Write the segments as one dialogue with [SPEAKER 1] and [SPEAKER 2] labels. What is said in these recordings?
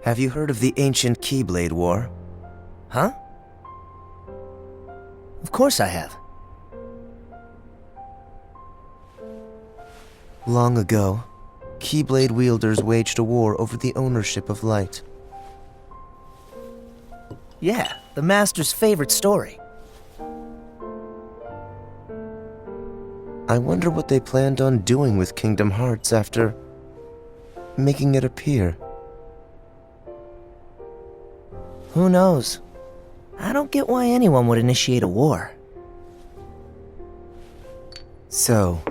[SPEAKER 1] Have you heard of the ancient Keyblade War?
[SPEAKER 2] Huh? Of course I have.
[SPEAKER 1] Long ago, Keyblade wielders waged a war over the ownership of light.
[SPEAKER 2] Yeah, the Master's favorite story.
[SPEAKER 1] I wonder what they planned on doing with Kingdom Hearts after making it appear.
[SPEAKER 2] Who knows? I don't get why anyone would initiate a war.
[SPEAKER 1] So,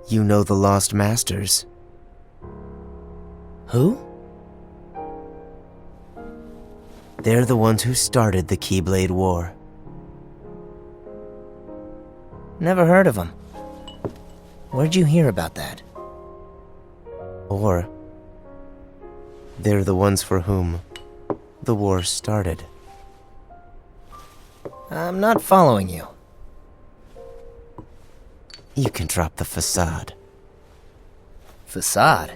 [SPEAKER 1] you know the Lost Masters?
[SPEAKER 2] Who?
[SPEAKER 1] They're the ones who started the Keyblade War.
[SPEAKER 2] Never heard of them. Where'd you hear about that?
[SPEAKER 1] Or, they're the ones for whom the war started.
[SPEAKER 2] I'm not following you.
[SPEAKER 1] You can drop the facade.
[SPEAKER 2] Facade?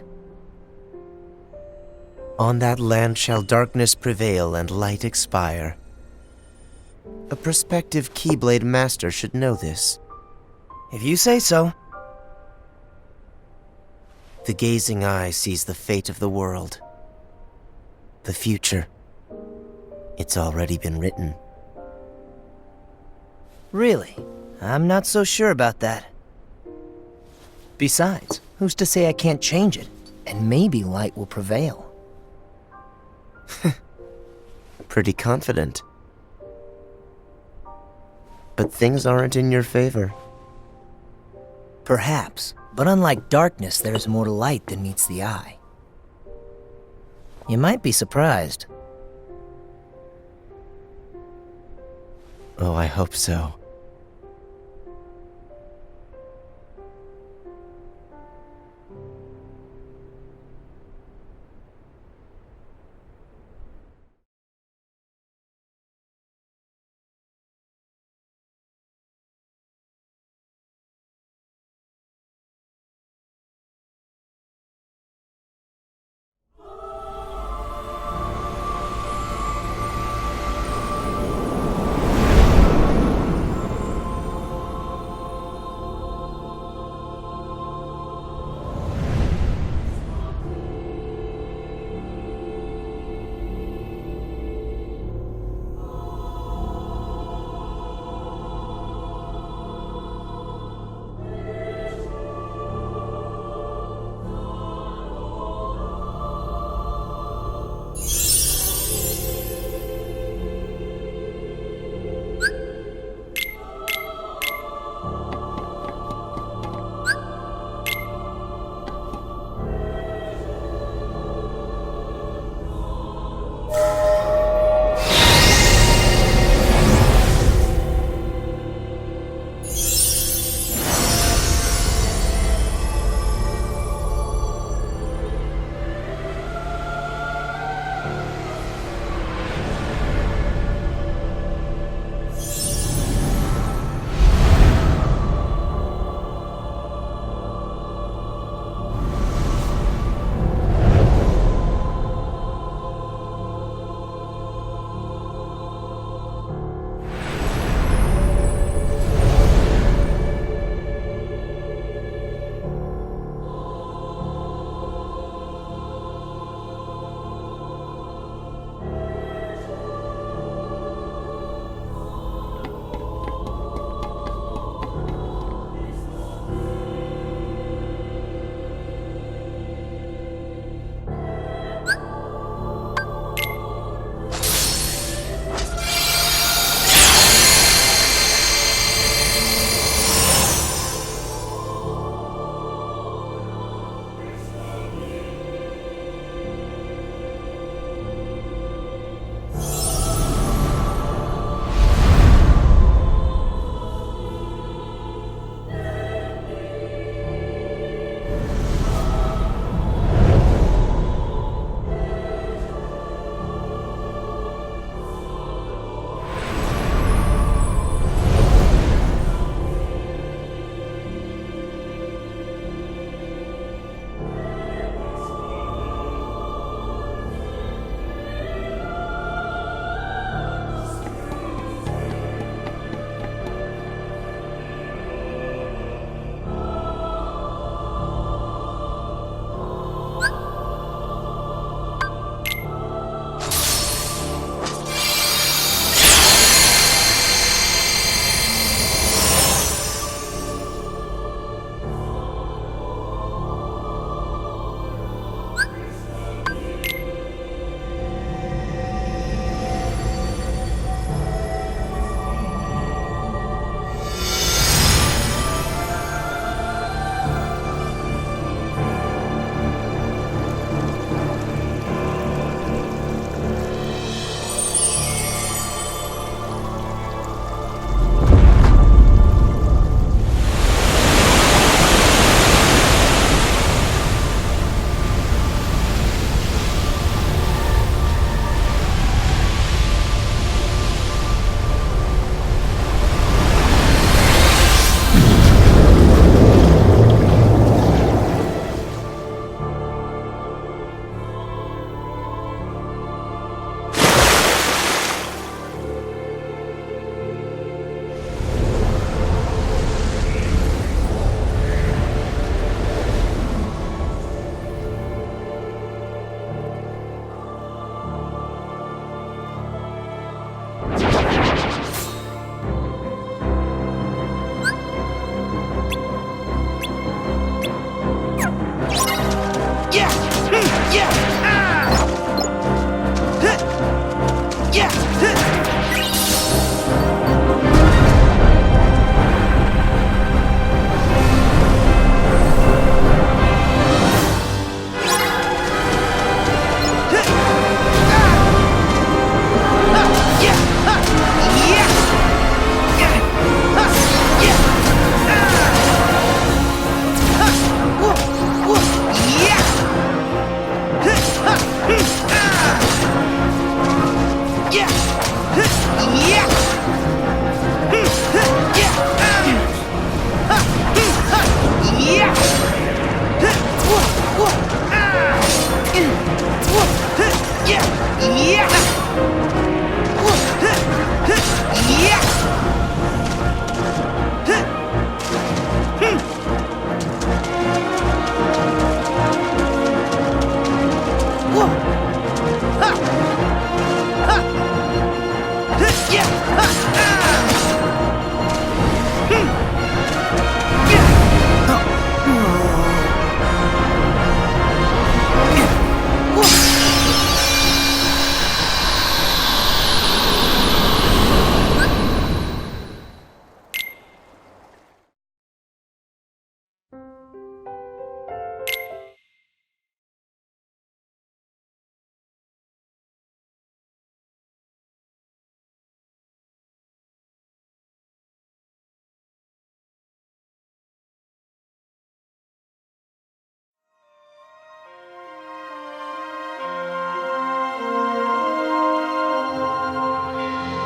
[SPEAKER 1] On that land shall darkness prevail and light expire. A prospective Keyblade Master should know this.
[SPEAKER 2] If you say so.
[SPEAKER 1] The gazing eye sees the fate of the world. The future. It's already been written.
[SPEAKER 2] Really? I'm not so sure about that. Besides, who's to say I can't change it? And maybe light will prevail.
[SPEAKER 1] Pretty confident. But things aren't in your favor.
[SPEAKER 2] Perhaps, but unlike darkness, there's more to light than meets the eye. You might be surprised.
[SPEAKER 1] Oh, I hope so.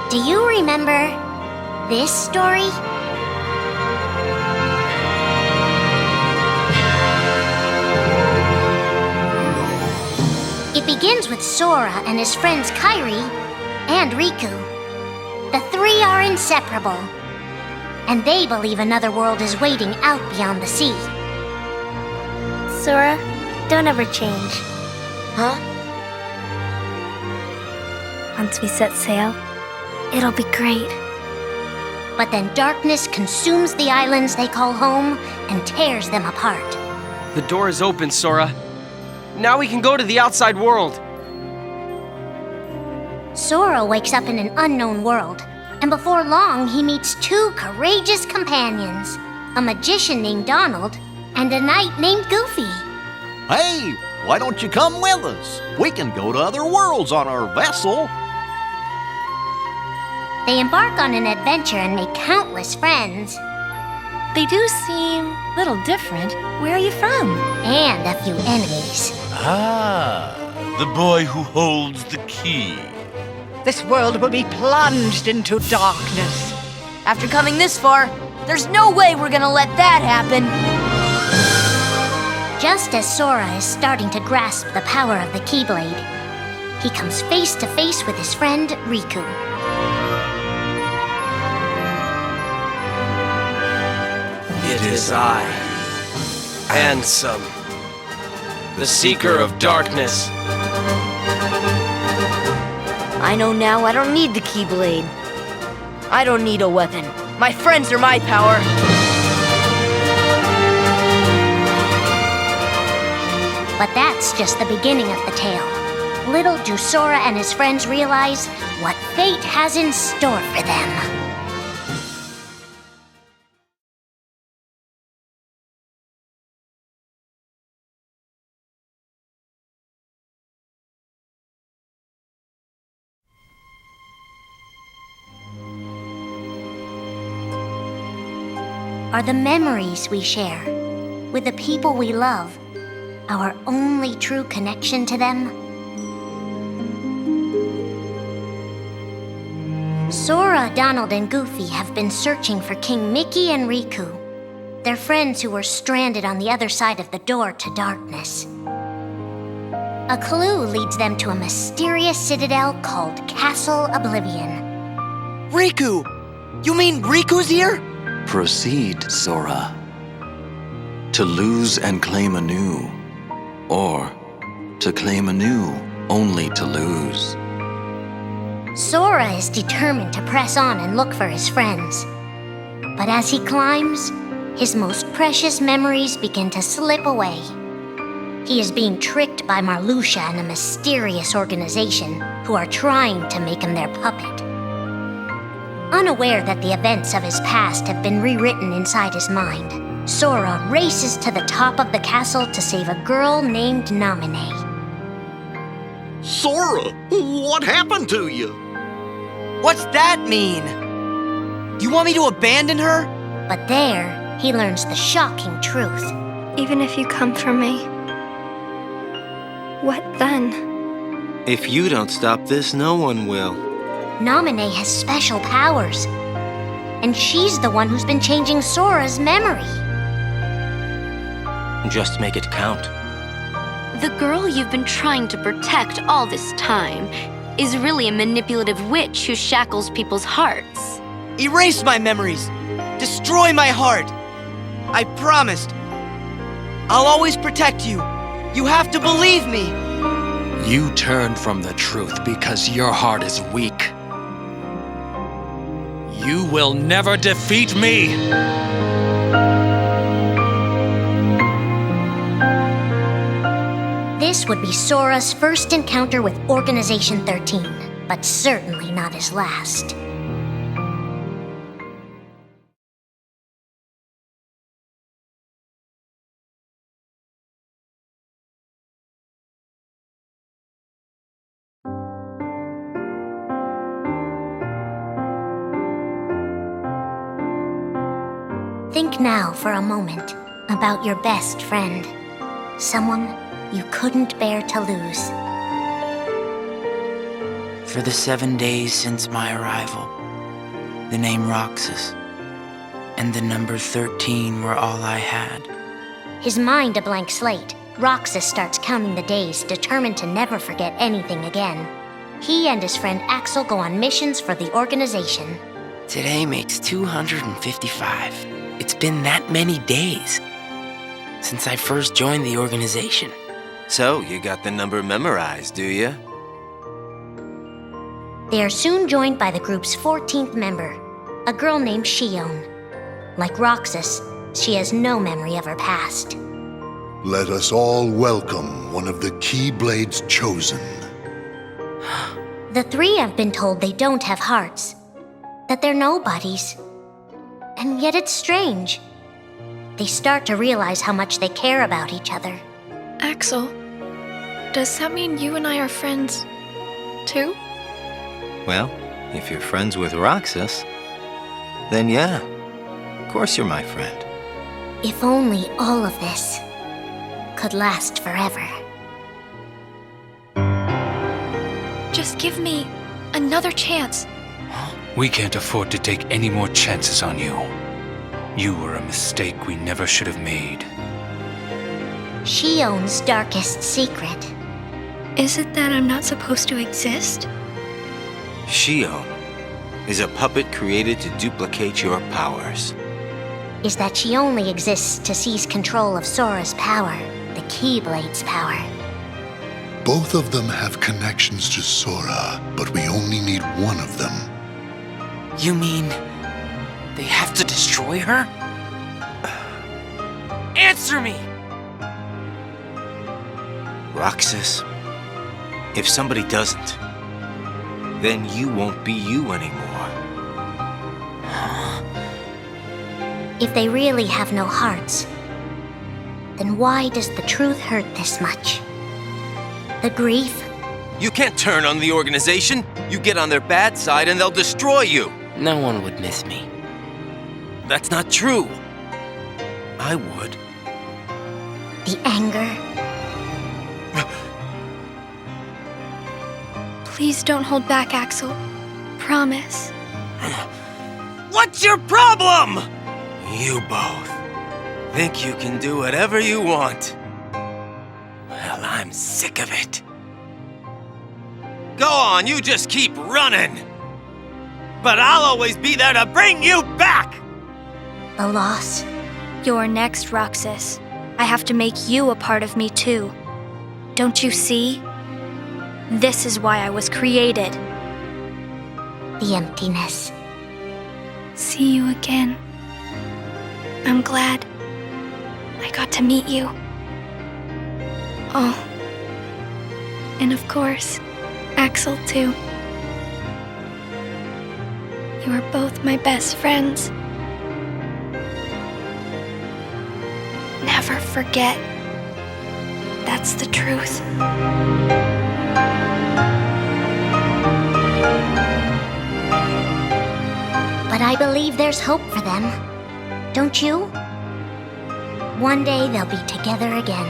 [SPEAKER 3] Do you remember this story? It begins with Sora and his friends Kairi and Riku. The three are inseparable, and they believe another world is waiting out beyond the sea.
[SPEAKER 4] Sora, don't ever change.
[SPEAKER 3] Huh?
[SPEAKER 4] Once we set sail, it'll be great.
[SPEAKER 3] But then darkness consumes the islands they call home and tears them apart.
[SPEAKER 5] The door is open, Sora. Now we can go to the outside world.
[SPEAKER 3] Sora wakes up in an unknown world, and before long he meets two courageous companions, a magician named Donald and a knight named Goofy.
[SPEAKER 6] Hey, why don't you come with us? We can go to other worlds on our vessel.
[SPEAKER 3] They embark on an adventure and make countless friends,
[SPEAKER 4] They do seem a little different. Where are you from?
[SPEAKER 3] and a few enemies.
[SPEAKER 7] Ah, the boy who holds the key.
[SPEAKER 8] This world will be plunged into darkness.
[SPEAKER 9] After coming this far, there's no way we're gonna let that happen.
[SPEAKER 3] Just as Sora is starting to grasp the power of the Keyblade, he comes face to face with his friend Riku.
[SPEAKER 5] It is I, Ansem, the Seeker of Darkness.
[SPEAKER 9] I know now I don't need the Keyblade. I don't need a weapon. My friends are my power.
[SPEAKER 3] But that's just the beginning of the tale. Little do Sora and his friends realize what fate has in store for them. Are the memories we share with the people we love our only true connection to them? Sora, Donald, and Goofy have been searching for King Mickey and Riku, their friends who were stranded on the other side of the door to darkness. A clue leads them to a mysterious citadel called Castle Oblivion.
[SPEAKER 2] Riku! You mean Riku's here?
[SPEAKER 10] Proceed, Sora. To lose and claim anew, or to claim anew only to lose.
[SPEAKER 3] Sora is determined to press on and look for his friends. But as he climbs, his most precious memories begin to slip away. He is being tricked by Marluxia and a mysterious organization who are trying to make him their puppet. Unaware that the events of his past have been rewritten inside his mind, Sora races to the top of the castle to save a girl named Naminé.
[SPEAKER 6] Sora, what happened to you?
[SPEAKER 2] What's that mean? You want me to abandon her?
[SPEAKER 3] But there, he learns the shocking truth.
[SPEAKER 4] Even if you come for me, what then?
[SPEAKER 11] If you don't stop this, no one will.
[SPEAKER 3] Naminé has special powers, and she's the one who's been changing Sora's memory.
[SPEAKER 11] Just make it count.
[SPEAKER 12] The girl you've been trying to protect all this time is really a manipulative witch who shackles people's hearts.
[SPEAKER 2] Erase my memories! Destroy my heart! I promised. I'll always protect you. You have to believe me.
[SPEAKER 10] You turn from the truth because your heart is weak.
[SPEAKER 7] You will never defeat me!
[SPEAKER 3] This would be Sora's first encounter with Organization 13, but certainly not his last. Think now for a moment about your best friend, someone you couldn't bear to lose.
[SPEAKER 13] For the 7 days since my arrival, the name Roxas and the number 13 were all I had.
[SPEAKER 3] His mind a blank slate, Roxas starts counting the days, determined to never forget anything again. He and his friend Axel go on missions for the organization.
[SPEAKER 13] Today makes 255. It's been that many days since I first joined the organization.
[SPEAKER 11] So, you got the number memorized, do you?
[SPEAKER 3] They are soon joined by the group's 14th member, a girl named Shion. Like Roxas, she has no memory of her past.
[SPEAKER 14] Let us all welcome one of the Keyblades chosen.
[SPEAKER 3] The three have been told they don't have hearts, that they're nobodies. And yet it's strange. They start to realize how much they care about each other.
[SPEAKER 15] Axel, does that mean you and I are friends, too?
[SPEAKER 11] Well, if you're friends with Roxas, then yeah, of course you're my friend.
[SPEAKER 3] If only all of this could last forever.
[SPEAKER 15] Just give me another chance.
[SPEAKER 10] We can't afford to take any more chances on you. You were a mistake we never should have made.
[SPEAKER 3] Shion's darkest secret.
[SPEAKER 15] Is it that I'm not supposed to exist?
[SPEAKER 11] Shion is a puppet created to duplicate your powers.
[SPEAKER 3] Is that she only exists to seize control of Sora's power, the Keyblade's power.
[SPEAKER 14] Both of them have connections to Sora, but we only need one of them.
[SPEAKER 13] You mean they have to destroy her? Answer me!
[SPEAKER 11] Roxas, if somebody doesn't, then you won't be you anymore.
[SPEAKER 3] If they really have no hearts, then why does the truth hurt this much? The grief?
[SPEAKER 11] You can't turn on the organization. You get on their bad side and they'll destroy you.
[SPEAKER 13] No one would miss me.
[SPEAKER 11] That's not true. I would.
[SPEAKER 3] The anger?
[SPEAKER 15] Please don't hold back, Axel. Promise.
[SPEAKER 11] What's your problem? You both think you can do whatever you want. Well, I'm sick of it. Go on, you just keep running. But I'll always be there to bring you back!
[SPEAKER 3] The loss?
[SPEAKER 15] You're next, Roxas. I have to make you a part of me, too. Don't you see? This is why I was created.
[SPEAKER 3] The emptiness.
[SPEAKER 15] See you again. I'm glad I got to meet you. Oh. And of course, Axel, too. You are both my best friends. Never forget. That's the truth.
[SPEAKER 3] But I believe there's hope for them. Don't you? One day they'll be together again.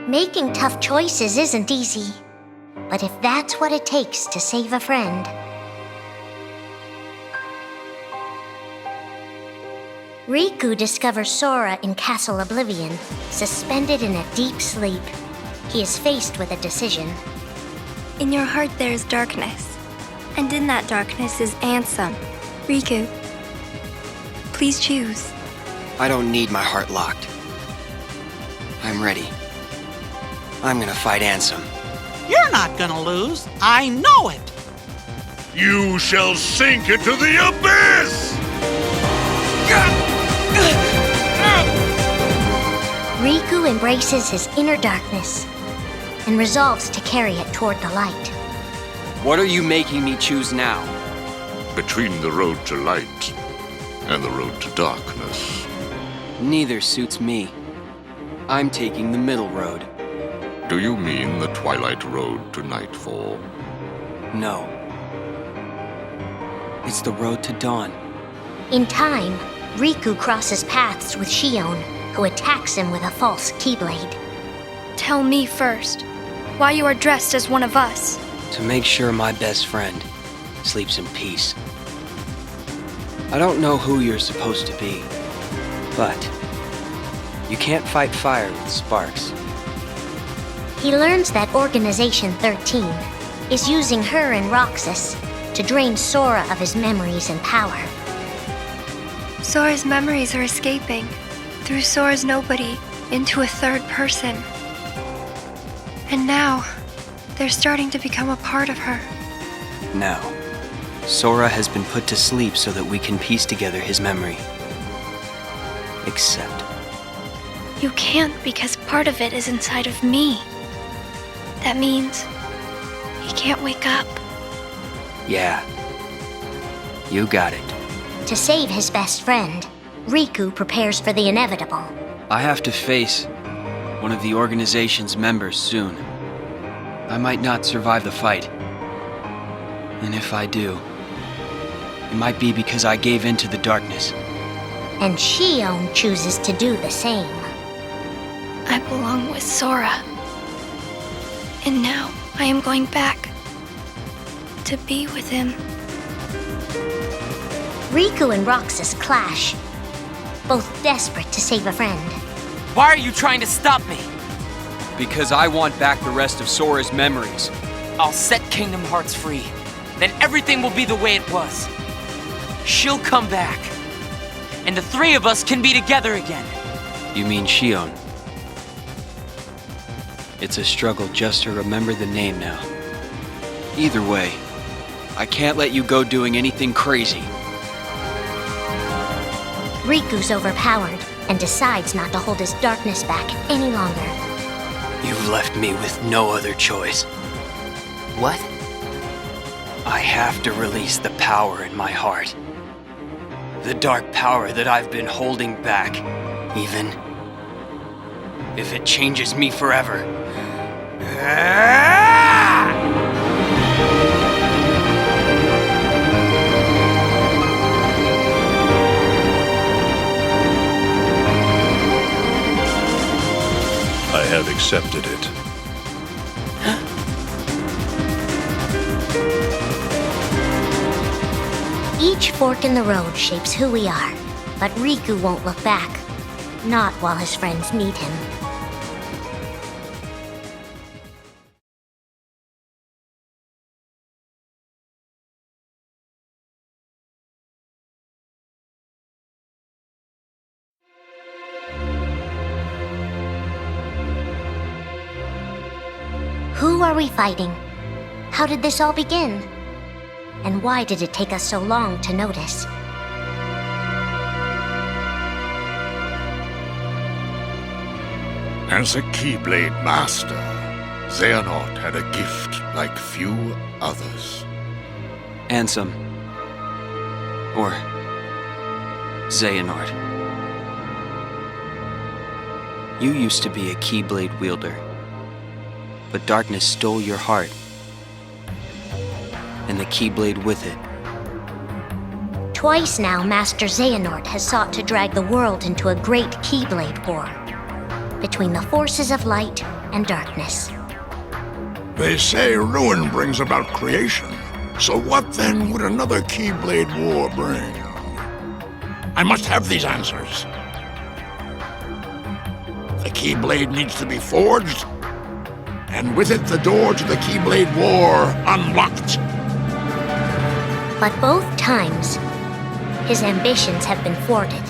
[SPEAKER 3] Making tough choices isn't easy, but if that's what it takes to save a friend. Riku discovers Sora in Castle Oblivion, suspended in a deep sleep. He is faced with a decision.
[SPEAKER 15] In your heart there is darkness, and in that darkness is Ansem. Riku, please choose.
[SPEAKER 16] I don't need my heart locked. I'm ready. I'm gonna fight Ansem.
[SPEAKER 17] You're not gonna lose. I know it.
[SPEAKER 7] You shall sink into the abyss!
[SPEAKER 3] Riku embraces his inner darkness and resolves to carry it toward the light.
[SPEAKER 16] What are you making me choose now?
[SPEAKER 7] Between the road to light and the road to darkness.
[SPEAKER 16] Neither suits me. I'm taking the middle road.
[SPEAKER 7] Do you mean the Twilight Road to Nightfall?
[SPEAKER 16] No. It's the road to dawn.
[SPEAKER 3] In time, Riku crosses paths with Shion, who attacks him with a false Keyblade.
[SPEAKER 15] Tell me first, why you are dressed as one of us.
[SPEAKER 16] To make sure my best friend sleeps in peace. I don't know who you're supposed to be, but you can't fight fire with sparks.
[SPEAKER 3] He learns that Organization 13 is using her and Roxas to drain Sora of his memories and power.
[SPEAKER 15] Sora's memories are escaping through Sora's nobody into a third person. And now, they're starting to become a part of her.
[SPEAKER 16] Now, Sora has been put to sleep so that we can piece together his memory. Except...
[SPEAKER 15] You can't because part of it is inside of me. That means he can't wake up.
[SPEAKER 16] Yeah. You got it.
[SPEAKER 3] To save his best friend, Riku prepares for the inevitable.
[SPEAKER 16] I have to face one of the organization's members soon. I might not survive the fight. And if I do, it might be because I gave in to the darkness.
[SPEAKER 3] And Shion chooses to do the same.
[SPEAKER 15] I belong with Sora. And now I am going back to be with him.
[SPEAKER 3] Riku and Roxas clash, both desperate to save a friend.
[SPEAKER 13] Why are you trying to stop me?
[SPEAKER 16] Because I want back the rest of Sora's memories.
[SPEAKER 13] I'll set Kingdom Hearts free. Then everything will be the way it was. She'll come back. And the three of us can be together again.
[SPEAKER 16] You mean Shion? It's a struggle just to remember the name now. Either way, I can't let you go doing anything crazy.
[SPEAKER 3] Riku's overpowered and decides not to hold his darkness back any longer.
[SPEAKER 16] You've left me with no other choice.
[SPEAKER 13] What?
[SPEAKER 16] I have to release the power in my heart. The dark power that I've been holding back, even if it changes me forever.
[SPEAKER 14] I have accepted it.
[SPEAKER 3] Each fork in the road shapes who we are, but Riku won't look back. Not while his friends need him. Who are we fighting? How did this all begin? And why did it take us so long to notice?
[SPEAKER 7] As a Keyblade Master, Xehanort had a gift like few others.
[SPEAKER 16] Ansem. Or Xehanort. You used to be a Keyblade wielder, but darkness stole your heart, and the Keyblade with it.
[SPEAKER 3] Twice now, Master Xehanort has sought to drag the world into a great Keyblade war between the forces of light and darkness.
[SPEAKER 14] They say ruin brings about creation. So what then would another Keyblade war bring? I must have these answers. The Keyblade needs to be forged, and with it the door to the Keyblade war unlocked.
[SPEAKER 3] But both times, his ambitions have been thwarted.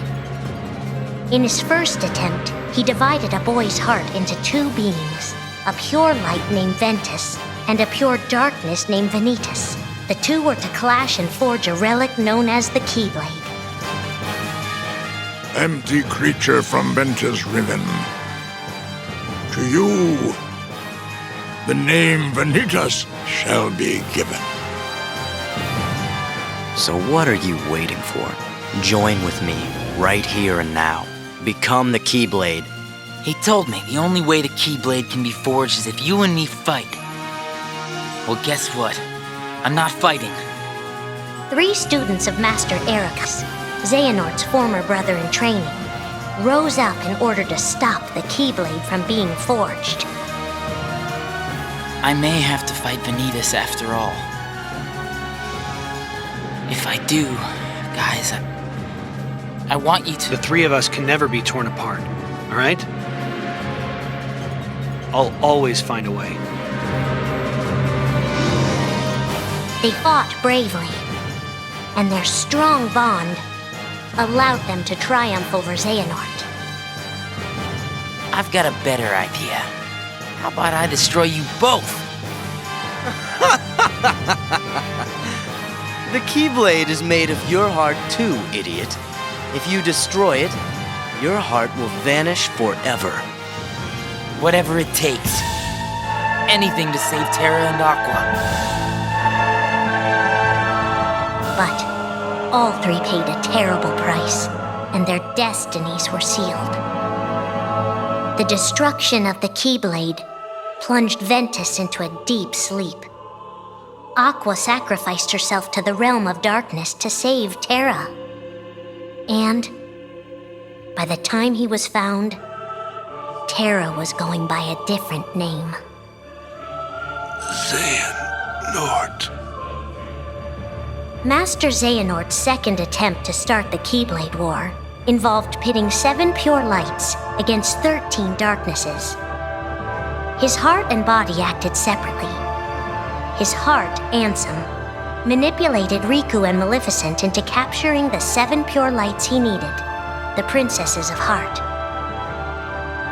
[SPEAKER 3] In his first attempt, he divided a boy's heart into two beings, a pure light named Ventus and a pure darkness named Vanitas. The two were to clash and forge a relic known as the Keyblade.
[SPEAKER 14] Empty creature from Ventus Riven. To you, the name Vanitas shall be given.
[SPEAKER 2] So what are you waiting for? Join with me, right here and now. Become the Keyblade.
[SPEAKER 13] He told me the only way the Keyblade can be forged is if you and me fight. Well, guess what? I'm not fighting.
[SPEAKER 3] 3 students of Master Ericus, Xehanort's former brother in training, rose up in order to stop the Keyblade from being forged.
[SPEAKER 13] I may have to fight Vanitas after all. If I do, guys, I want you to...
[SPEAKER 5] The 3 of us can never be torn apart, all right? I'll always find a way.
[SPEAKER 3] They fought bravely, and their strong bond allowed them to triumph over Xehanort.
[SPEAKER 13] I've got a better idea. How about I destroy you both?
[SPEAKER 2] The Keyblade is made of your heart too, idiot. If you destroy it, your heart will vanish forever.
[SPEAKER 13] Whatever it takes. Anything to save Terra and Aqua.
[SPEAKER 3] But all 3 paid a terrible price, and their destinies were sealed. The destruction of the Keyblade plunged Ventus into a deep sleep. Aqua sacrificed herself to the realm of darkness to save Terra. And by the time he was found, Terra was going by a different name.
[SPEAKER 14] Xehanort.
[SPEAKER 3] Master Xehanort's second attempt to start the Keyblade War involved pitting 7 pure lights against 13 darknesses. His heart and body acted separately. His heart, Ansem, manipulated Riku and Maleficent into capturing the 7 pure lights he needed, the Princesses of Heart.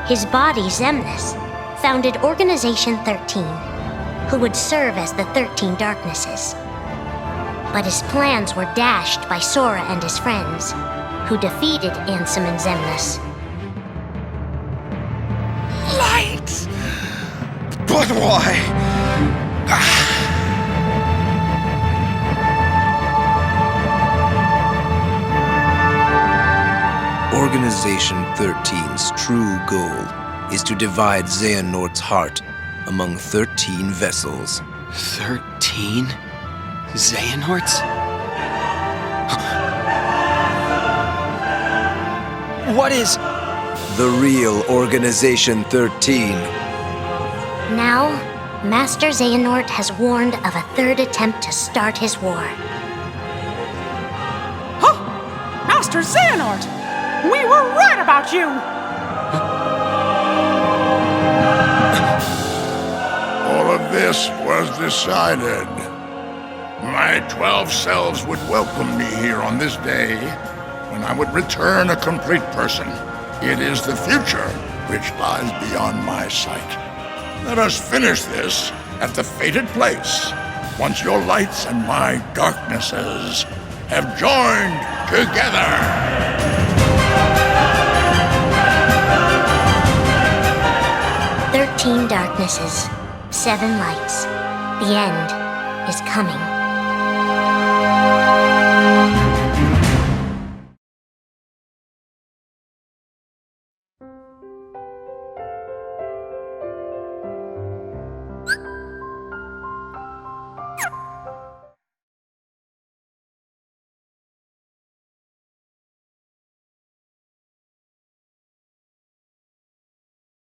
[SPEAKER 3] His body, Xemnas, founded Organization 13, who would serve as the 13 darknesses. But his plans were dashed by Sora and his friends, who defeated Ansem and Xemnas.
[SPEAKER 14] Lights! But why?
[SPEAKER 18] Organization 13's true goal is to divide Xehanort's heart among 13 vessels.
[SPEAKER 16] 13? Xehanorts? What is...
[SPEAKER 18] The real Organization 13.
[SPEAKER 3] Now, Master Xehanort has warned of a 3rd attempt to start his war.
[SPEAKER 8] Huh! Master Xehanort! We were right about you!
[SPEAKER 14] All of this was decided. My 12 selves would welcome me here on this day, when I would return a complete person. It is the future which lies beyond my sight. Let us finish this at the fated place, once your lights and my darknesses have joined together.
[SPEAKER 3] 13 darknesses, 7 lights. The end is coming.